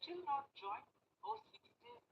still not joined? Oh, 6 days.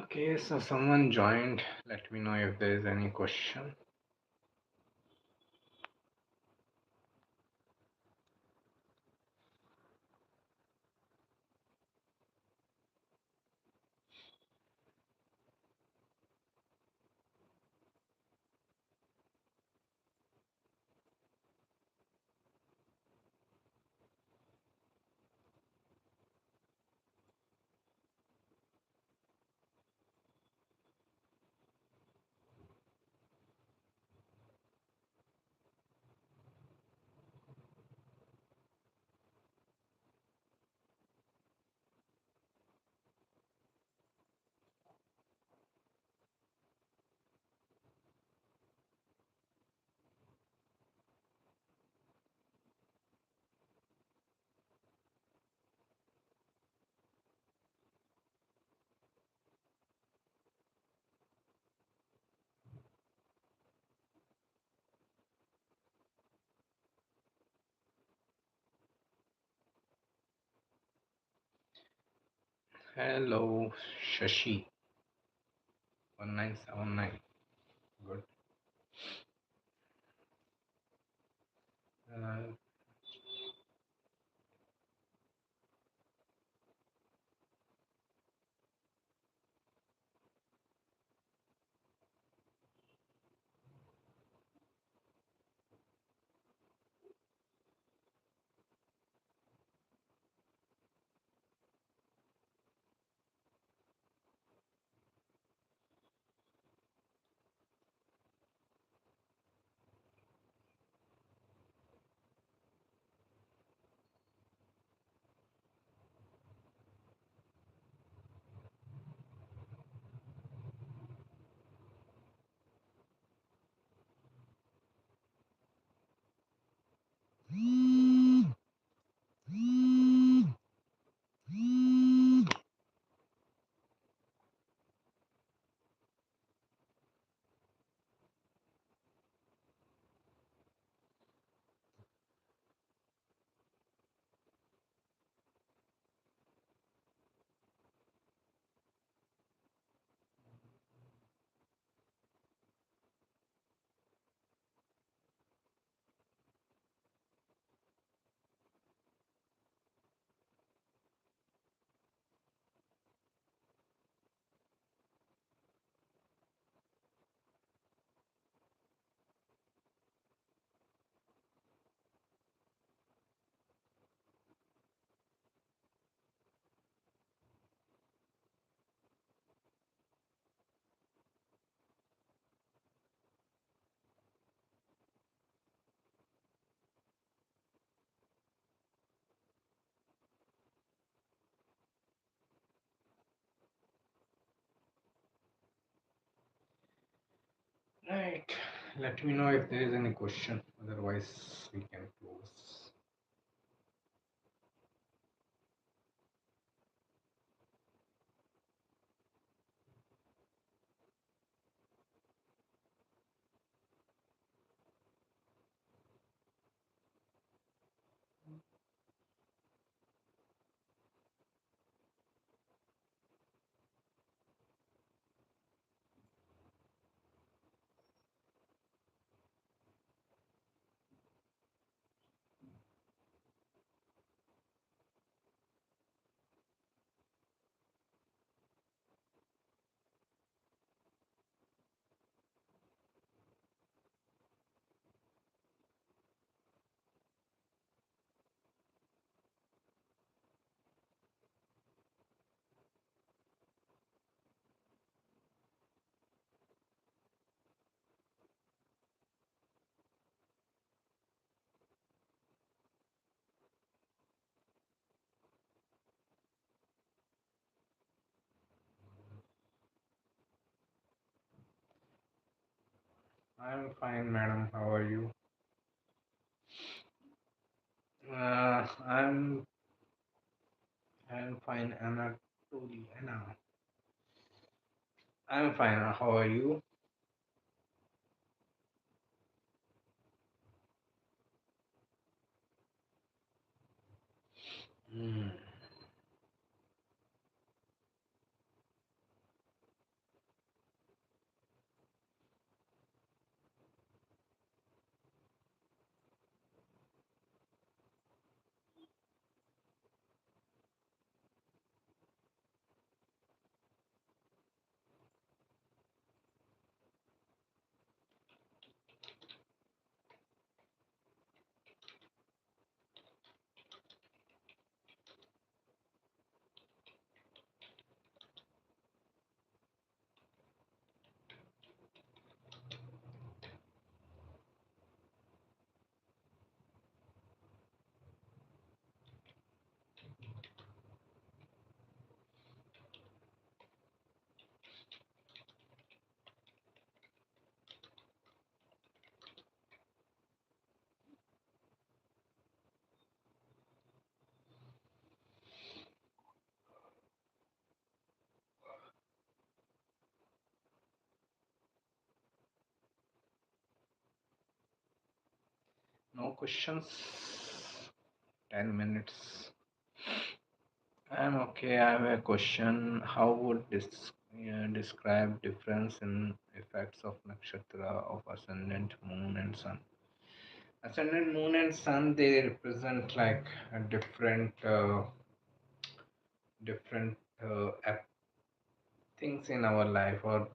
Okay, so someone joined. Let me know if there is any question. Hello, Shashi 1979. Good. Uh, Right. Let me know if there is any question. Otherwise, we can close. I'm fine, madam. How are you? I'm fine, Anatoly. Anna. I'm fine. How are you? Hmm. No questions. 10 minutes. I'm okay. I have a question. How would this describe difference in effects of nakshatra of ascendant moon and sun? Ascendant moon and sun, they represent like a different things in our life. Or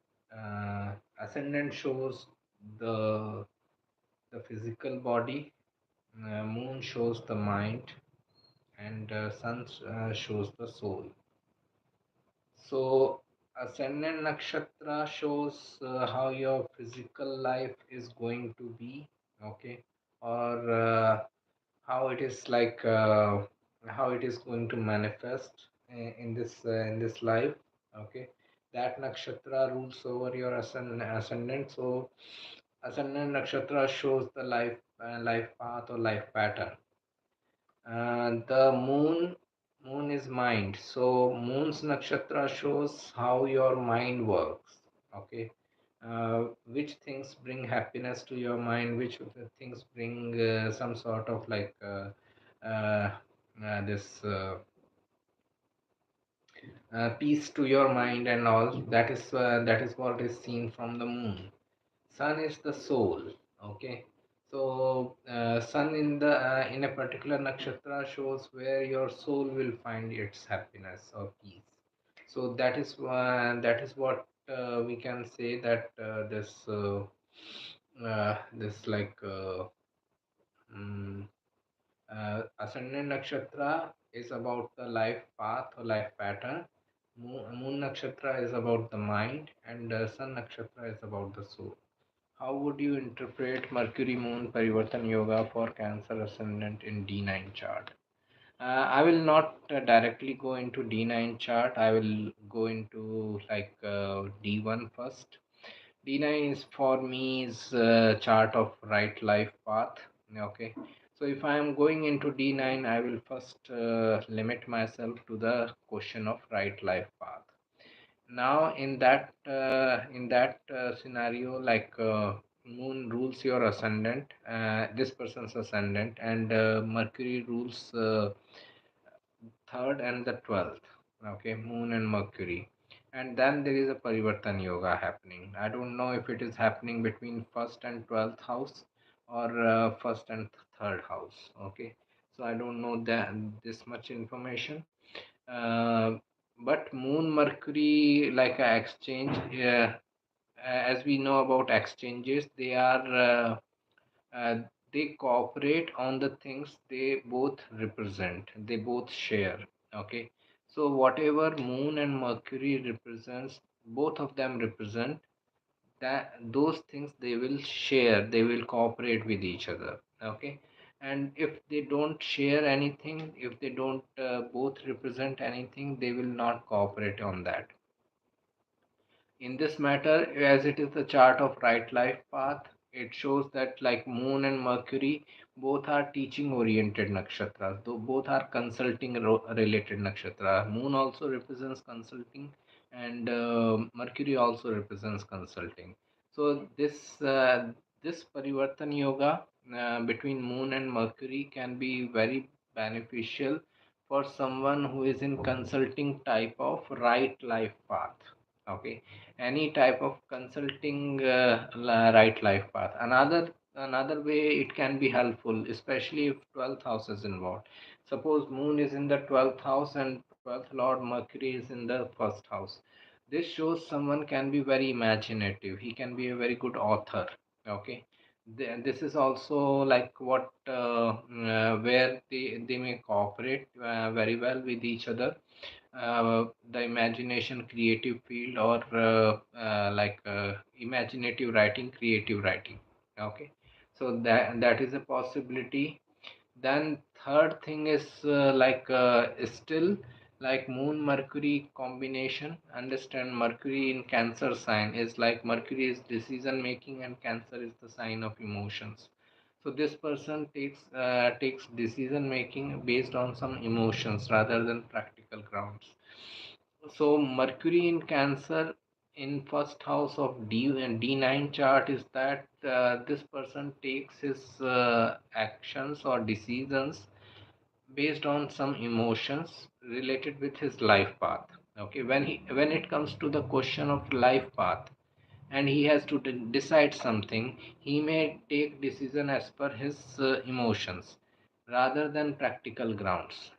ascendant shows the the physical body, moon shows the mind, and sun shows the soul. So, ascendant nakshatra shows how your physical life is going to be, okay, or how it is like how it is going to manifest in this life, okay. That nakshatra rules over your ascendant. So, ascendant nakshatra shows the life path or life pattern. The moon is mind. So moon's nakshatra shows how your mind works. Okay. Which things bring happiness to your mind? Which of the things bring some sort of like uh, this peace to your mind and all. That is what is seen from the moon. Sun is the soul. Okay. So sun in a particular nakshatra shows where your soul will find its happiness or peace. So that is what we can say, that this like mm, ascendant nakshatra is about the life path or life pattern. Moon nakshatra is about the mind, and sun nakshatra is about the soul. How would you interpret Mercury Moon Parivartan Yoga for Cancer Ascendant in D9 chart? I will not directly go into D9 chart. I will go into like D1 first. D9 is for me is chart of right life path. Okay. So if I am going into D9, I will first limit myself to the question of right life path. Now in that scenario, like Moon rules your ascendant, this person's ascendant, and Mercury rules third and the 12th. Okay, Moon and Mercury. And then there is a Parivartan Yoga happening. I don't know if it is happening between first and 12th house, or first and third house. Okay, so I don't know that this much information. Uh, but Moon Mercury, like a exchange, as we know about exchanges, uh, they cooperate on the things they both represent, they both share. Okay, so whatever Moon and Mercury represents, both of them represent that those things they will share, they will cooperate with each other. Okay, and if they don't share anything, if they don't both represent anything, they will not cooperate on that. In this matter, as it is the chart of right life path, it shows that like Moon and Mercury both are teaching oriented nakshatras, though both are consulting related nakshatra. Moon also represents consulting, and Mercury also represents consulting. So this Parivartan Yoga between Moon and Mercury can be very beneficial for someone who is in consulting type of right life path. Okay, any type of consulting right life path. Another way it can be helpful, especially if 12th house is involved. Suppose Moon is in the 12th house and 12th Lord Mercury is in the first house. This shows someone can be very imaginative. He can be a very good author. Okay. This is also like what where they may cooperate very well with each other, the imagination creative field, or like imaginative writing, creative writing. Okay, so that is a possibility. Then third thing is still like Moon Mercury combination. Understand, Mercury in Cancer sign is like Mercury is decision making and Cancer is the sign of emotions. So this person takes decision making based on some emotions rather than practical grounds. So Mercury in Cancer in first house of D9 chart is that this person takes his actions or decisions based on some emotions related with his life path. Okay, when it comes to the question of life path, and he has to decide something, he may take decision as per his emotions rather than practical grounds.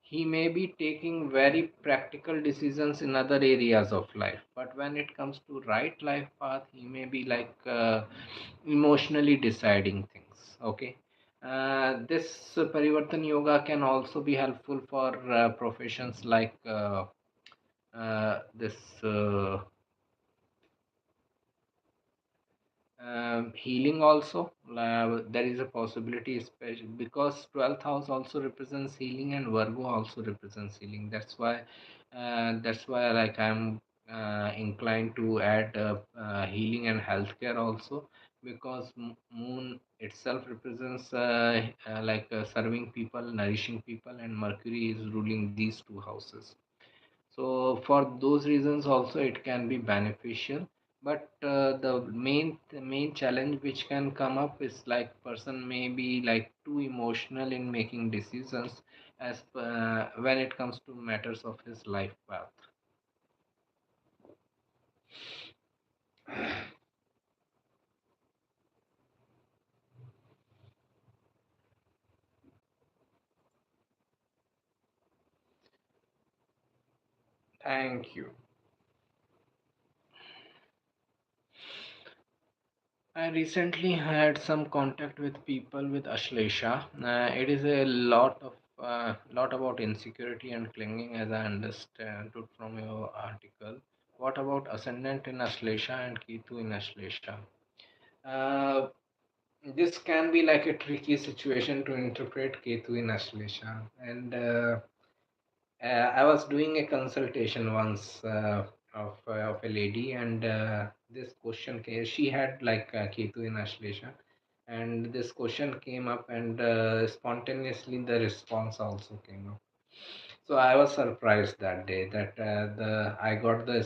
He may be taking very practical decisions in other areas of life, but when it comes to right life path, he may be like emotionally deciding things. Okay, this Parivartan Yoga can also be helpful for professions like this healing also. There is a possibility, especially because 12th house also represents healing and Virgo also represents healing. That's why like I'm inclined to add healing and healthcare also, because Moon itself represents serving people, nourishing people, and Mercury is ruling these two houses. So for those reasons also it can be beneficial. But the main challenge which can come up is like person may be like too emotional in making decisions when it comes to matters of his life path. Thank you. I recently had some contact with people with Ashlesha. It is a lot about insecurity and clinging, as I understood from your article. What about ascendant in Ashlesha and Ketu in Ashlesha? Uh, this can be like a tricky situation to interpret Ketu in Ashlesha, and I was doing a consultation once of a lady, and this question came. She had like Ketu in Ashlesha, and this question came up, and spontaneously the response also came up. So I was surprised that day that the I got the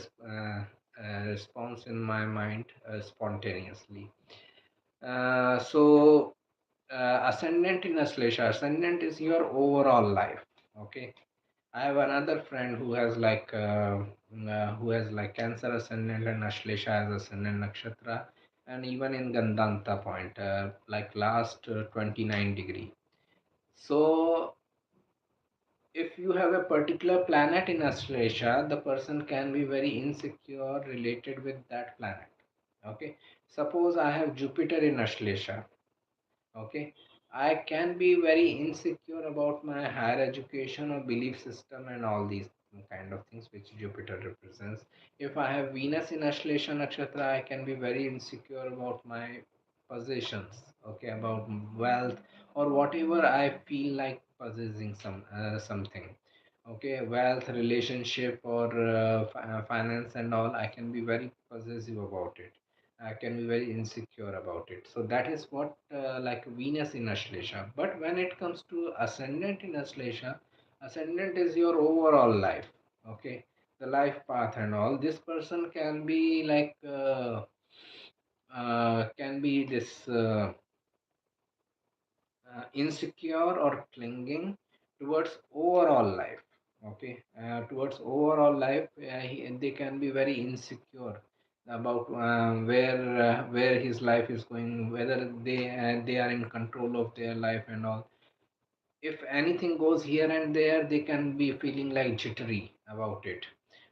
response in my mind spontaneously. Ascendant in Ashlesha. Ascendant is your overall life. Okay, I have another friend who has like Cancer ascendant and Ashlesha as ascendant nakshatra, and even in Gandanta point, like last 29 degree. So if you have a particular planet in Ashlesha, the person can be very insecure related with that planet. Okay, suppose I have Jupiter in Ashlesha. Okay, I can be very insecure about my higher education or belief system and all these kind of things which Jupiter represents. If I have Venus in Ashlesha Nakshatra, I can be very insecure about my possessions, okay, about wealth or whatever I feel like possessing something, okay, wealth, relationship, or finance and all. I can be very possessive about it. I can be very insecure about it. So that is what like Venus in Ashlesha. But when it comes to ascendant in Ashlesha, ascendant is your overall life. Okay, the life path and all. This person can be like can be this insecure or clinging towards overall life. Okay, towards overall life, they can be very insecure about where his life is going, whether they are in control of their life and all. If anything goes here and there, they can be feeling like jittery about it.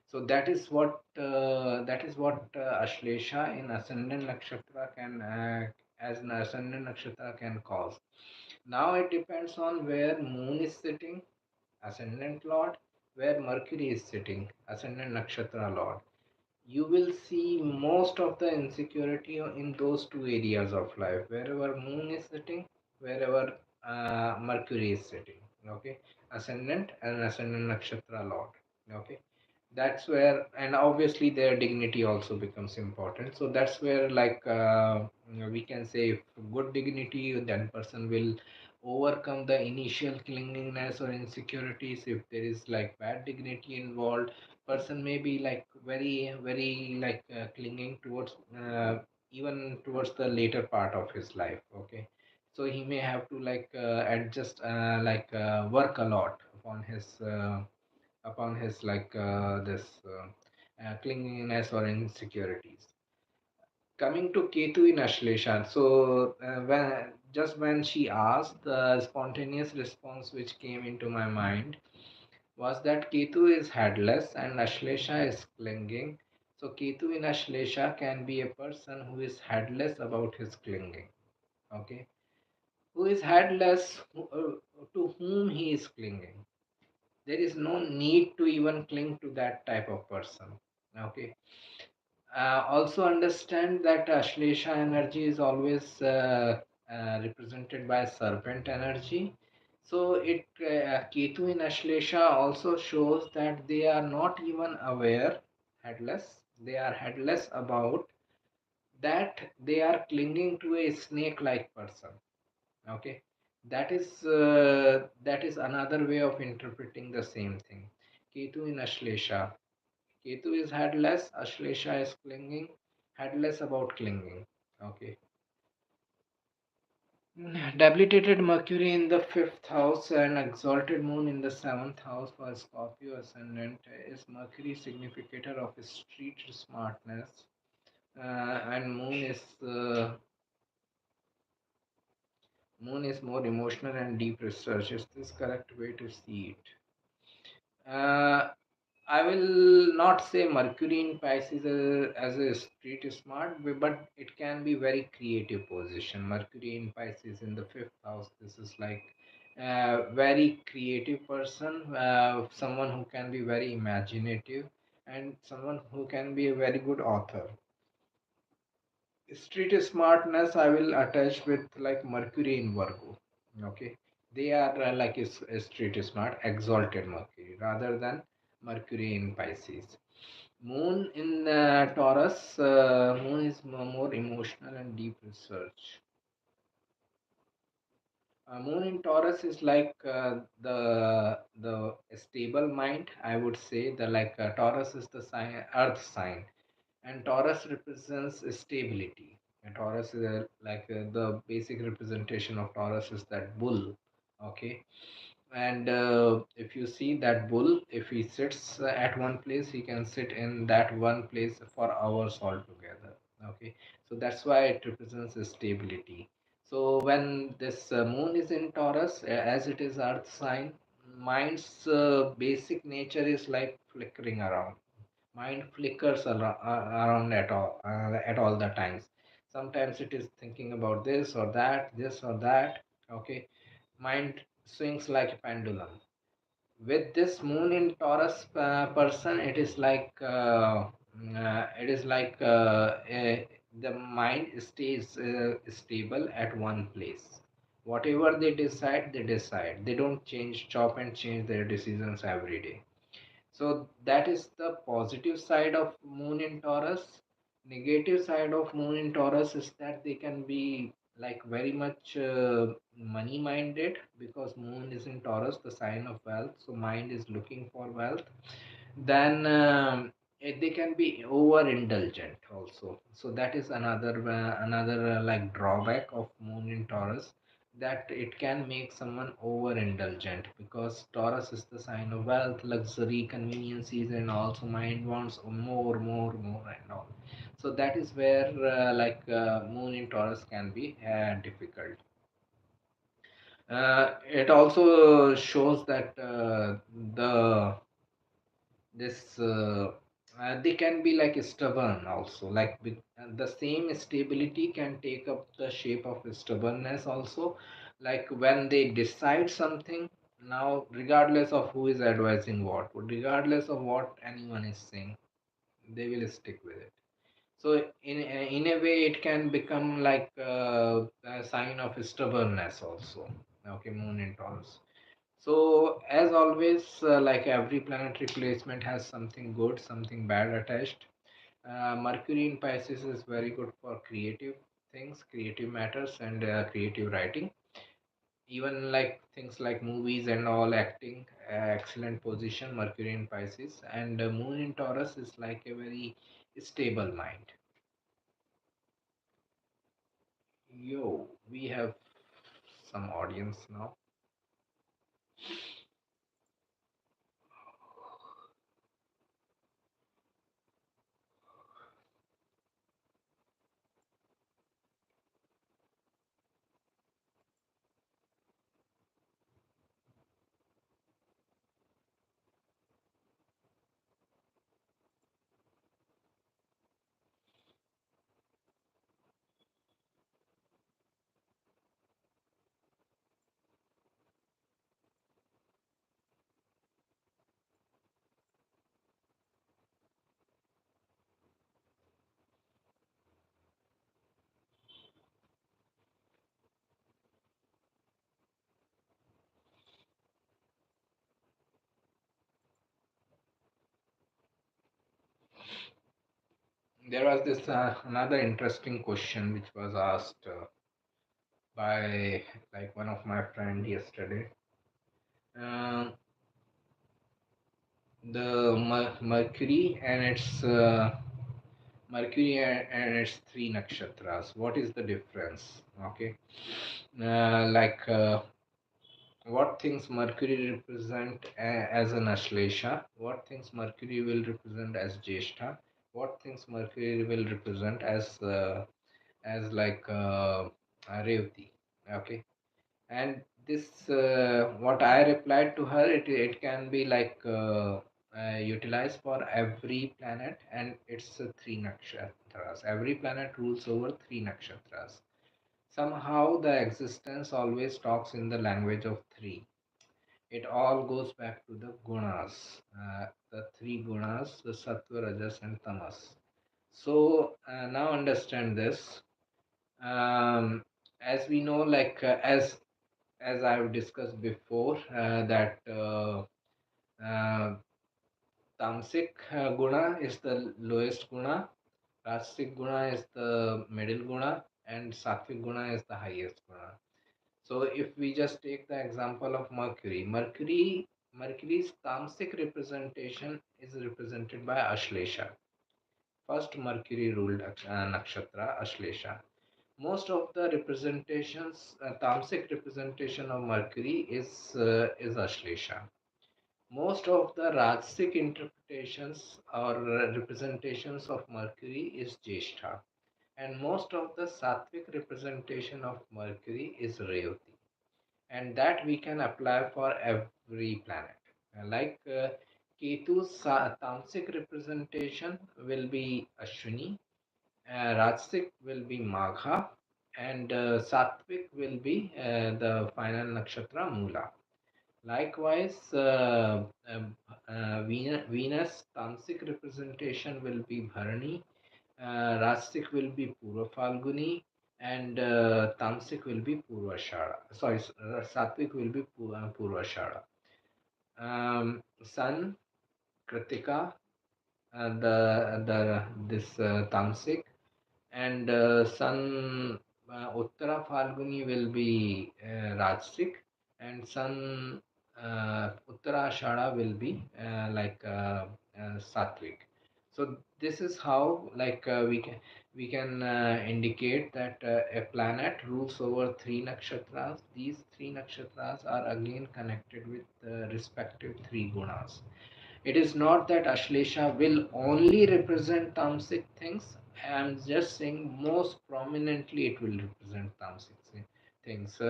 So that is what Ashlesha in ascendant nakshatra can as an ascendant nakshatra can cause. Now it depends on where moon is sitting, ascendant lord, where Mercury is sitting, ascendant nakshatra lord. You will see most of the insecurity in those two areas of life, wherever moon is sitting, wherever Mercury is sitting. Okay, ascendant and ascendant nakshatra lord. Okay, that's where, and obviously their dignity also becomes important. So that's where like we can say, if good dignity, then person will overcome the initial clinginess or insecurities. If there is like bad dignity involved, person may be like very like clinging towards even towards the later part of his life. Okay, so he may have to like adjust work a lot upon his like this clinginess or insecurities. Coming to Ketu in Ashlesha, so when she asked, the spontaneous response which came into my mind was that Ketu is headless and Ashlesha is clinging. So Ketu in Ashlesha can be a person who is headless about his clinging. Okay, who is headless, to whom he is clinging. There is no need to even cling to that type of person. Okay, also understand that Ashlesha energy is always represented by serpent energy. So Ketu in Ashlesha also shows that they are not even aware, headless. They are headless about that they are clinging to a snake-like person. Okay, that is another way of interpreting the same thing. Ketu in Ashlesha. Ketu is headless, Ashlesha is clinging, headless about clinging. Okay. Debilitated Mercury in the fifth house and exalted moon in the seventh house for Scorpio ascendant is Mercury significator of street smartness, and moon is more emotional and deep research. Is this correct way to see it? Uh, I will not say Mercury in Pisces as a street smart, but it can be very creative position. Mercury in Pisces in the fifth house. This is like a very creative person, someone who can be very imaginative, and someone who can be a very good author. Street smartness I will attach with like Mercury in Virgo. Okay, they are like a street smart, exalted Mercury rather than Mercury in Pisces. Moon in Taurus, Moon is more emotional and deep research. Moon in Taurus is like the stable mind. I would say the like Taurus is the sign, Earth sign, and Taurus represents stability. And Taurus is the basic representation of Taurus is that bull. Okay, and if you see that bull, if he sits at one place, he can sit in that one place for hours altogether. Okay, so that's why it represents stability. So when this moon is in Taurus, as it is earth sign, mind's basic nature is like flickering around. Mind flickers around at all the times. Sometimes it is thinking about this or that. Okay, mind swings like a pendulum. With this moon in Taurus person, the mind stays stable at one place. Whatever they decide. They don't change, chop and change their decisions every day. So that is the positive side of moon in Taurus. Negative side of moon in Taurus is that they can be like very much money minded, because moon is in Taurus, the sign of wealth. So mind is looking for wealth. Then they can be overindulgent also. So that is another like drawback of moon in Taurus, that it can make someone overindulgent, because Taurus is the sign of wealth, luxury, conveniences, and also mind wants more, and all. So that is where moon in Taurus can be difficult. It also shows that the this they can be like stubborn also, the same stability can take up the shape of stubbornness also, like when they decide something, now regardless of who is advising what, regardless of what anyone is saying, they will stick with it. So in a way it can become like a sign of stubbornness also. Okay, moon in Taurus. So, as always, like every planetary placement has something good, something bad attached. Mercury in Pisces is very good for creative things, creative matters, and creative writing. Even like things like movies and all, acting, excellent position, Mercury in Pisces. And Moon in Taurus is like a very stable mind. Yo, we have some audience now. There was this another interesting question which was asked by like one of my friend yesterday. Um, the Mercury and and its three nakshatras. What is the difference? Okay, what things Mercury represent as an Ashlesha? What things Mercury will represent as Jeshta? What things Mercury will represent as Revati? Okay, and this what I replied to her, it can be utilized for every planet, and it's three nakshatras. Every planet rules over three nakshatras. Somehow the existence always talks in the language of three. It all goes back to the gunas, the three gunas, the sattva, rajas, and tamas. So now understand this. um, as we know, as I've discussed before, that uh, Tamasic guna is the lowest guna, Rajasic guna is the middle guna, and Sattvic guna is the highest guna. So if we just take the example of Mercury's tamasic representation is represented by Ashlesha. First Mercury ruled nakshatra Ashlesha. Most of the representations, tamasic representation of Mercury is Ashlesha. Most of the Rajasic interpretations or representations of Mercury is Jyeshtha, and most of the Sattvic representation of Mercury is Revati, and that we can apply for every planet. Like Ketu's Tamasic representation will be Ashwini, Rajasic will be Magha, and Sattvic will be the final nakshatra Mula. Likewise, Venus Tamasic representation will be Bharani, Rajasic will be Purva Falguni, and Tamasic will be Purvashara. Sorry, Sattvic will be Purvashara. Sun, Kritika, the this Tamasic, and Sun Uttara Falguni will be Rajasic, and Sun Uttara Ashada will be Sattvic. So this is how we can indicate that a planet rules over three nakshatras. These three nakshatras are again connected with respective three gunas. It is not that Ashlesha will only represent tamasic things. I am just saying most prominently it will represent tamasic things.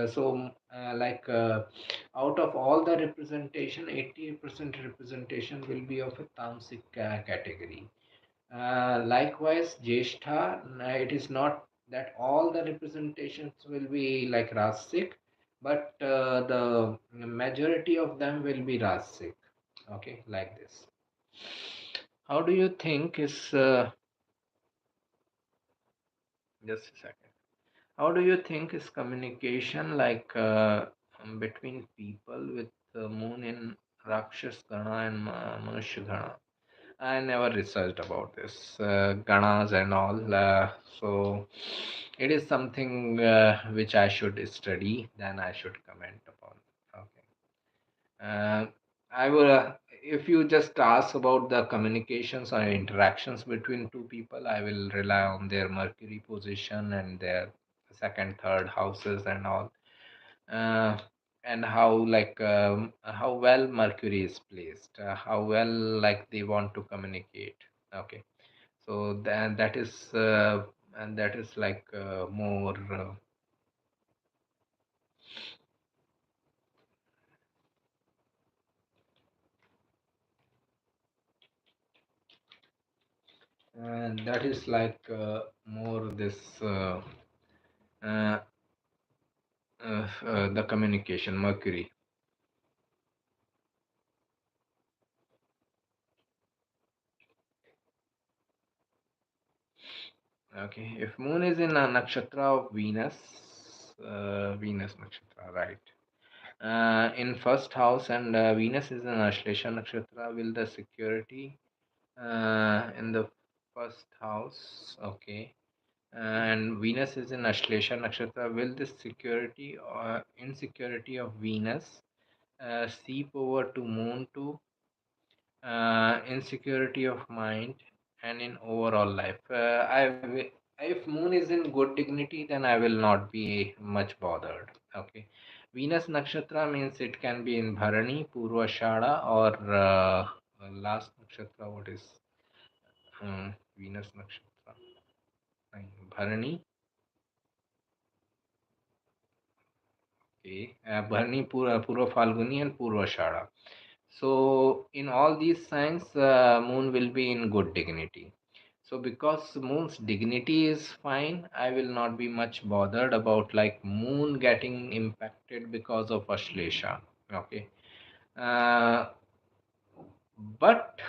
Out of all the representation, 80% representation will be of a tamasic category. Likewise, Jyeshtha, it is not that all the representations will be like Rasic, but the majority of them will be Rasic. Okay, like this. How do you think is just a second? How do you think is communication between people with the moon in Rakshas Gana and Manushya Gana? I never researched about this ganas and all, so it is something which I should study. Then I should comment upon. Okay. I will. If you just ask about the communications or interactions between two people, I will rely on their Mercury position and their second, third houses and all, uh, and how well Mercury is placed, how well like they want to communicate. Okay, so then that is and that is more. And that is more this uh, the communication Mercury. Okay, if moon is in a nakshatra of Venus, Venus nakshatra, right, in first house, and Venus is in Ashlesha nakshatra, will the security in the first house, okay, and Venus is in Ashlesha nakshatra, will this security or insecurity of Venus seep over to moon too, insecurity of mind, and in overall life. If moon is in good dignity, then I will not be much bothered. Okay. Venus nakshatra means it can be in Bharani, Purva Shada, or last nakshatra. What is Venus nakshatra? Bharani. Okay. Bharani, Purva Falguni, and Purva Shada. So in all these signs, moon will be in good dignity. So because moon's dignity is fine, I will not be much bothered about like moon getting impacted because of Ashlesha. Okay. Uh, but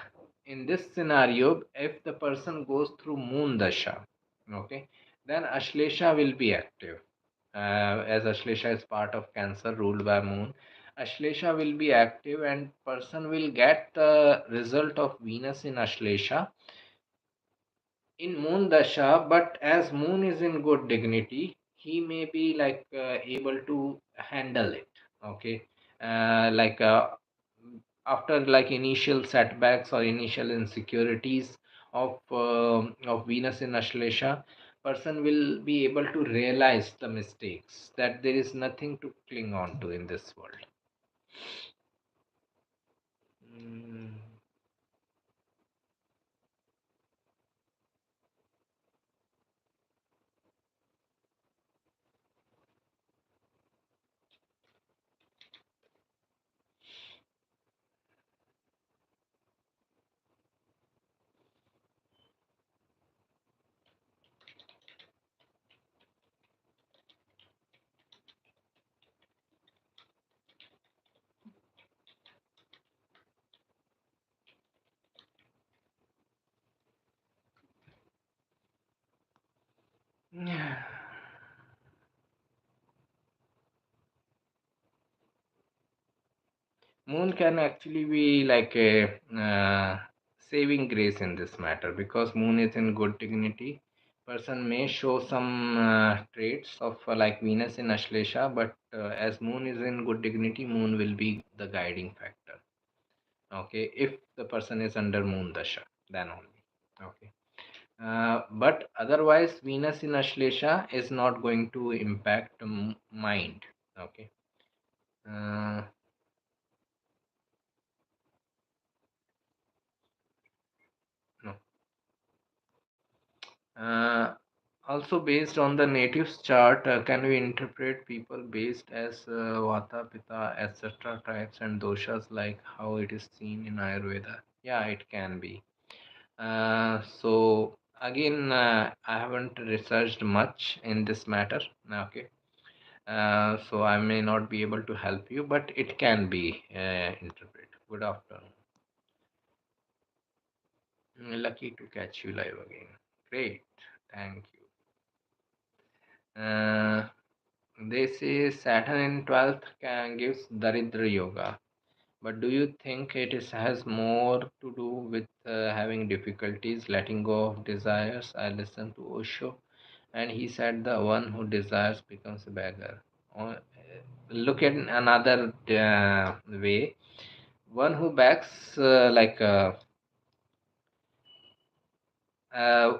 in this scenario, if the person goes through moon dasha, okay, then Ashlesha will be active. As Ashlesha is part of Cancer ruled by moon, Ashlesha will be active and person will get the result of Venus in Ashlesha in Moon Dasha, but as Moon is in good dignity, he may be like able to handle it. Okay, like after like initial setbacks or initial insecurities of Venus in Ashlesha, person will be able to realize the mistakes that there is nothing to cling on to in this world. Mm. Moon can actually be like a saving grace in this matter because Moon is in good dignity. Person may show some traits of like Venus in Ashlesha, but as Moon is in good dignity, Moon will be the guiding factor. Okay, if the person is under Moon Dasha, then only. Okay. But otherwise, Venus in Ashlesha is not going to impact mind. Okay. Uh, no. Uh, Also, based on the natives chart, can we interpret people based as Vata, Pitta, etc. types and doshas like how it is seen in Ayurveda? Yeah, it can be. So, again, I haven't researched much in this matter. Okay. So, I may not be able to help you, but it can be interpreted. Good afternoon. Lucky to catch you live again. Great. Thank you. They say Saturn in 12th can gives Daridra Yoga. But do you think has more to do with having difficulties letting go of desires? I listened to Osho and he said the one who desires becomes a beggar. Look at another way. One who begs,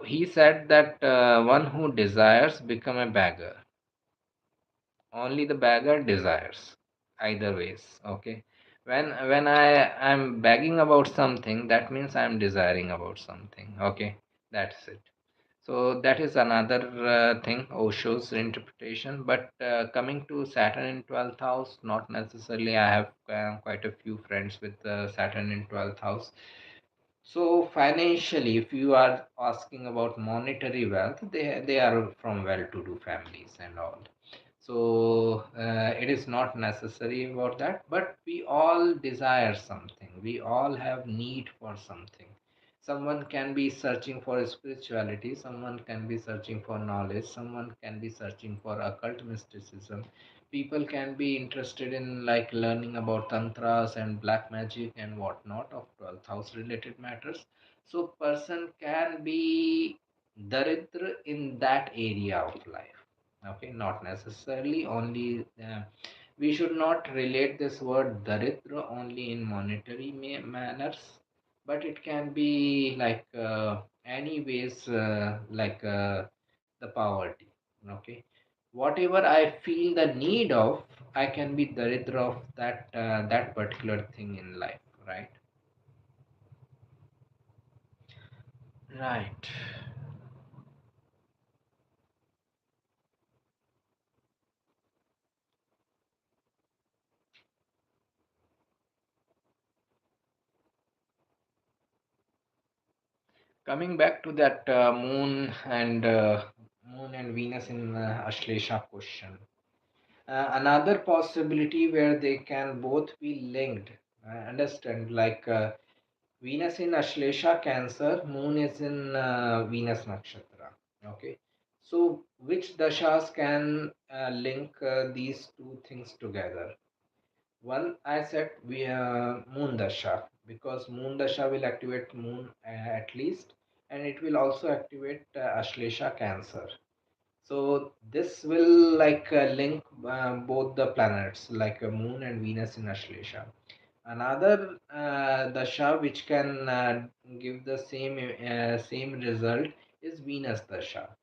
he said that one who desires become a beggar. Only the beggar desires. Either ways, okay. When I'm begging about something, that means I'm desiring about something. Okay, that's it. So that is another thing, Osho's interpretation. But coming to Saturn in 12th house, not necessarily. I have quite a few friends with Saturn in 12th house. So financially, if you are asking about monetary wealth, they are from well-to-do families and all. So it is not necessary about that, but we all desire something. We all have need for something. Someone can be searching for spirituality. Someone can be searching for knowledge. Someone can be searching for occult mysticism. People can be interested in like learning about tantras and black magic and whatnot of 12th house related matters. So person can be daridra in that area of life. Okay, not necessarily only. We should not relate this word daridra only in monetary manners, but it can be like any ways the poverty. Okay, whatever I feel the need of, I can be daridra of that particular thing in life, right? Right. Coming back to that moon and Venus in Ashlesha question. Another possibility where they can both be linked. Understand, like Venus in Ashlesha Cancer, Moon is in Venus Nakshatra. Okay, so which dashas can link these two things together? One I said we moon dasha, because moon dasha will activate moon at least, and it will also activate Ashlesha Cancer. So this will link both the planets like Moon and Venus in Ashlesha. Another dasha which can give the same result is Venus dasha.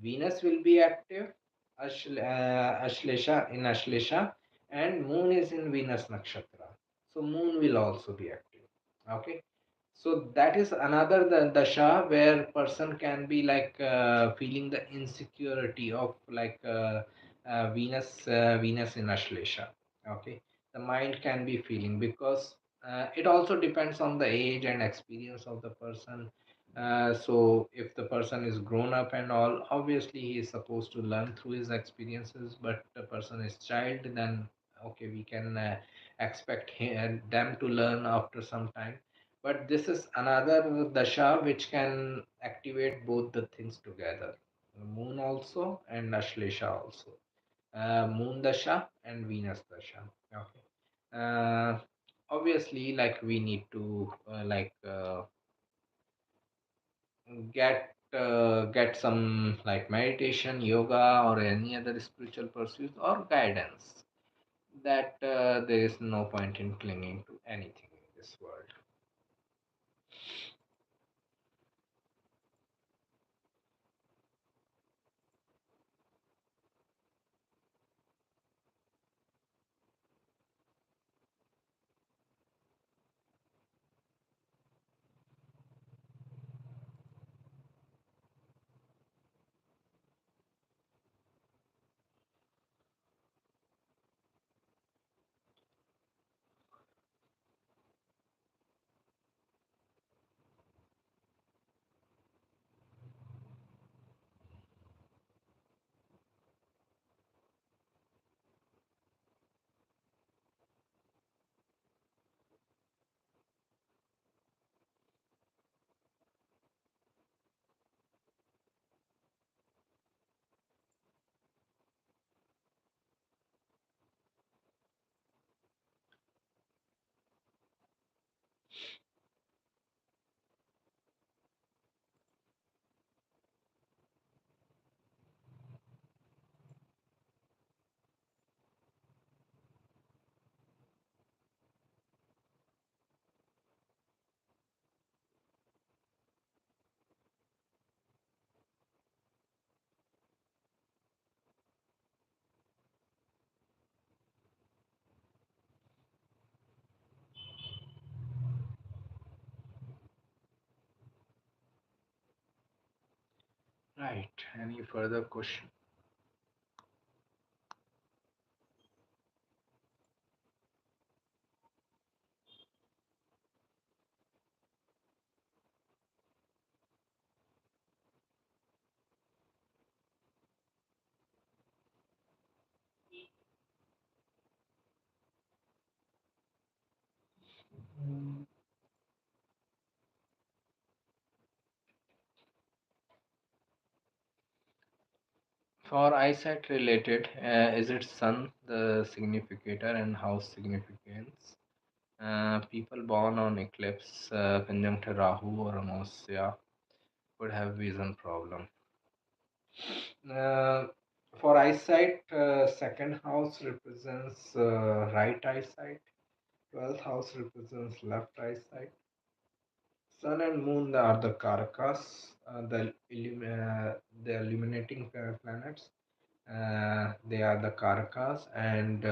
Venus will be active Ashlesha in Ashlesha, and Moon is in Venus Nakshatra. So Moon will also be active. Okay. So that is another dasha where person can be feeling the insecurity of Venus in Ashlesha. Okay. The mind can be feeling, because it also depends on the age and experience of the person. So if the person is grown up and all, obviously he is supposed to learn through his experiences. But the person is child, then okay, we can expect them to learn after some time. But this is another dasha which can activate both the things together, moon also and Ashlesha also. Moon dasha and Venus dasha. Okay. Obviously, like we need to get some like meditation, yoga, or any other spiritual pursuits or guidance. That there is no point in clinging to anything in this world. Right. Any further question? For eyesight related, is it sun the significator and house significance? People born on eclipse, conjunct Rahu or Amosya could have vision problem. Uh, for eyesight, second house represents right eyesight, 12th house represents left eyesight. Sun and moon are the karakas, the illuminating planets. They are the karakas, and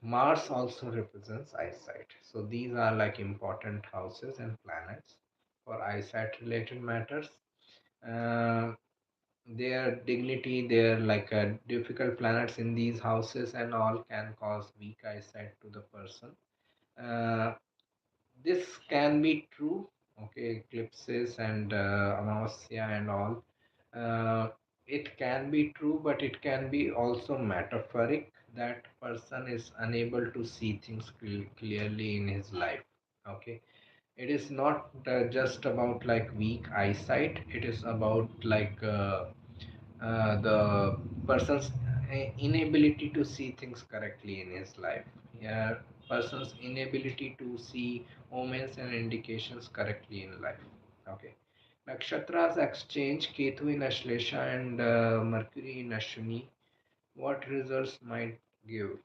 Mars also represents eyesight. So these are like important houses and planets for eyesight related matters. Uh, their dignity, their difficult planets in these houses and all can cause weak eyesight to the person. Uh, this can be true. Okay, eclipses and amasya and all. It can be true, but it can be also metaphoric, that person is unable to see things clearly in his life. Okay, it is not just about like weak eyesight. It is about the person's inability to see things correctly in his life. Yeah, person's inability to see omens and indications correctly in life. Okay. Nakshatras exchange Ketu in Ashlesha and Mercury in Ashwini. What results might give?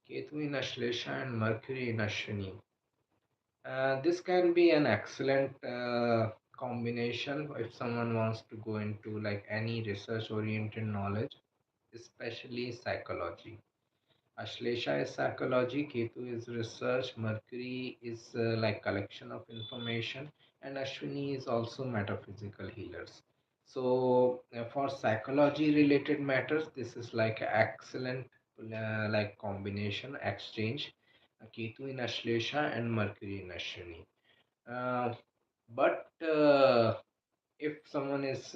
Ketu in Ashlesha and Mercury in Ashwini. This can be an excellent combination if someone wants to go into like any research oriented knowledge, especially psychology. Ashlesha is psychology, Ketu is research, Mercury is like collection of information, and Ashwini is also metaphysical healers. So for psychology related matters, this is like excellent like combination exchange, Ketu in Ashlesha and Mercury in Ashwini. Uh, but if someone is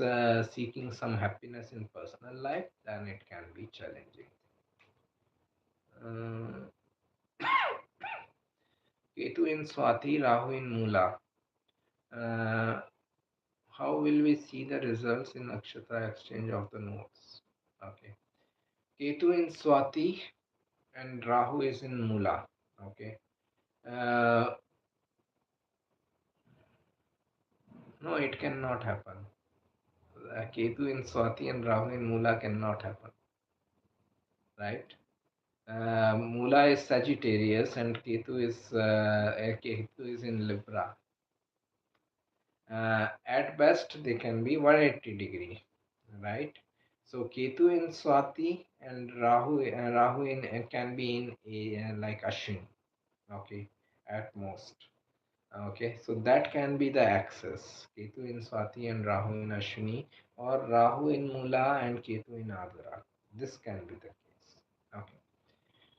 seeking some happiness in personal life, then it can be challenging. Uh, Ketu in Swati, Rahu in Mula. Uh, how will we see the results in Nakshatra exchange of the nodes? Okay. Ketu in Swati and Rahu is in Mula. Okay. Uh, no, it cannot happen. Ketu in Swati and Rahu in Mula cannot happen. Right? Mula is Sagittarius and Ketu is in Libra. At best, they can be 180-degree, right? So Ketu in Swati and Rahu in can be in like Ashwin, okay, at most. Okay, so that can be the axis. Ketu in Swati and Rahu in Ashwini, or Rahu in Mula and Ketu in Adara. This can be the case. Okay.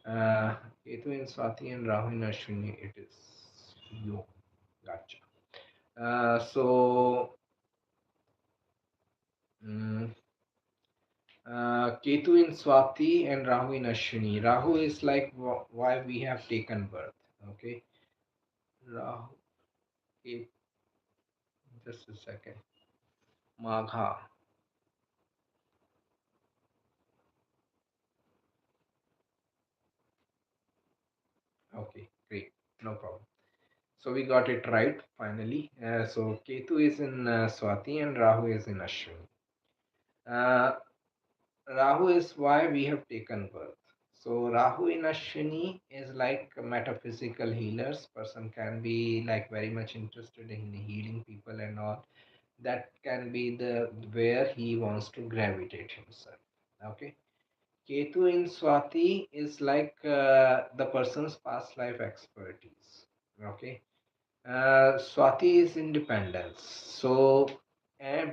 Uh, Ketu in Swati and Rahu in Ashwini, it is yo. Gotcha. So mm, Ketu in Swati and Rahu in Ashwini. Rahu is like why we have taken birth. Okay. Rahu. Just a second. Magha. Okay, great. No problem. So we got it right finally. So Ketu is in Swati and Rahu is in Ashwini. Uh, Rahu is why we have taken birth. So Rahu in Ashwini is like a metaphysical healers. Person can be like very much interested in healing people and all. That can be the where he wants to gravitate himself. Okay. Ketu in Swati is like the person's past life expertise. Okay. Swati is independence. So,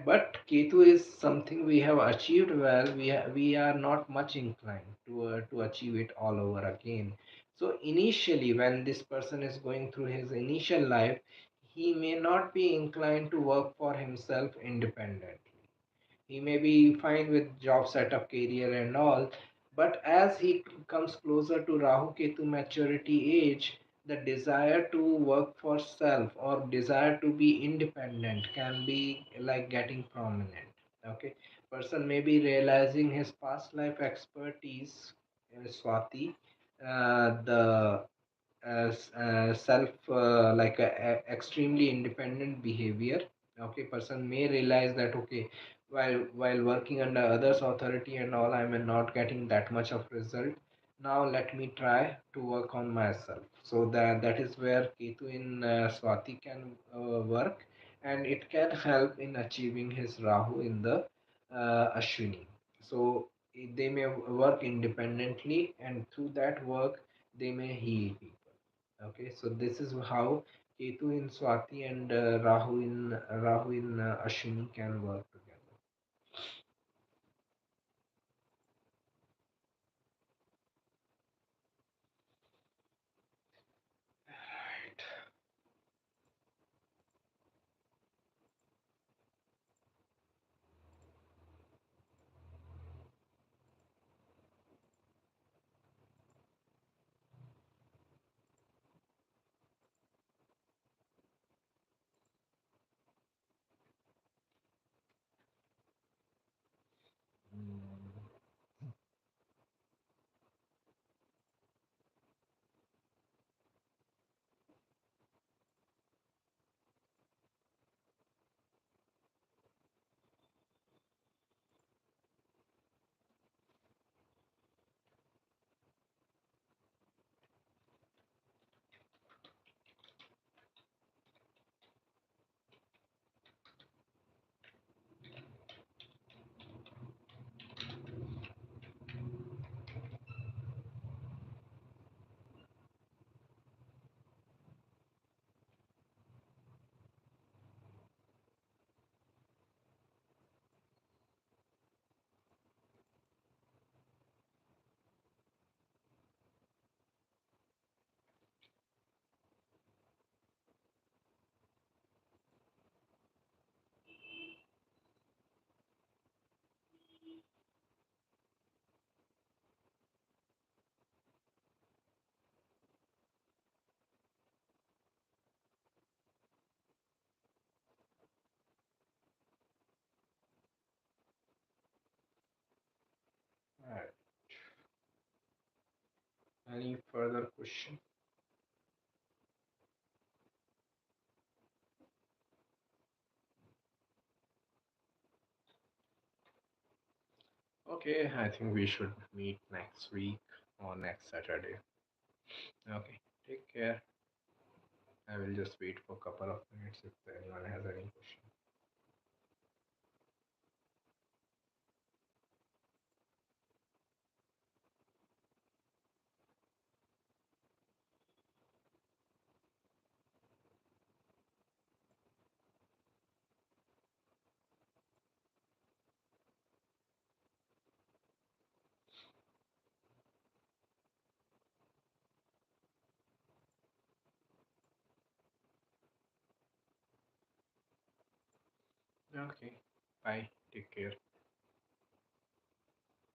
but Ketu is something we have achieved well. We are not much inclined to achieve it all over again. So initially, when this person is going through his initial life, he may not be inclined to work for himself independently. He may be fine with job setup, career, and all, but as he comes closer to Rahu Ketu maturity age, the desire to work for self or desire to be independent can be like getting prominent. Okay, person may be realizing his past life expertise, Swati, the self like extremely independent behavior. Okay, person may realize that okay, while working under others authority and all, I am not getting that much of result. Now let me try to work on myself. So that is where Ketu in Swati can work, and it can help in achieving his Rahu in the Ashwini. So they may work independently, and through that work they may heal people. Okay, so this is how Ketu in Swati and Rahu in Ashwini can work together. Right. Any further question? Okay, I think we should meet next week or next Saturday. Okay, take care. I will just wait for a couple of minutes if anyone has any question. Okay, bye. Take care.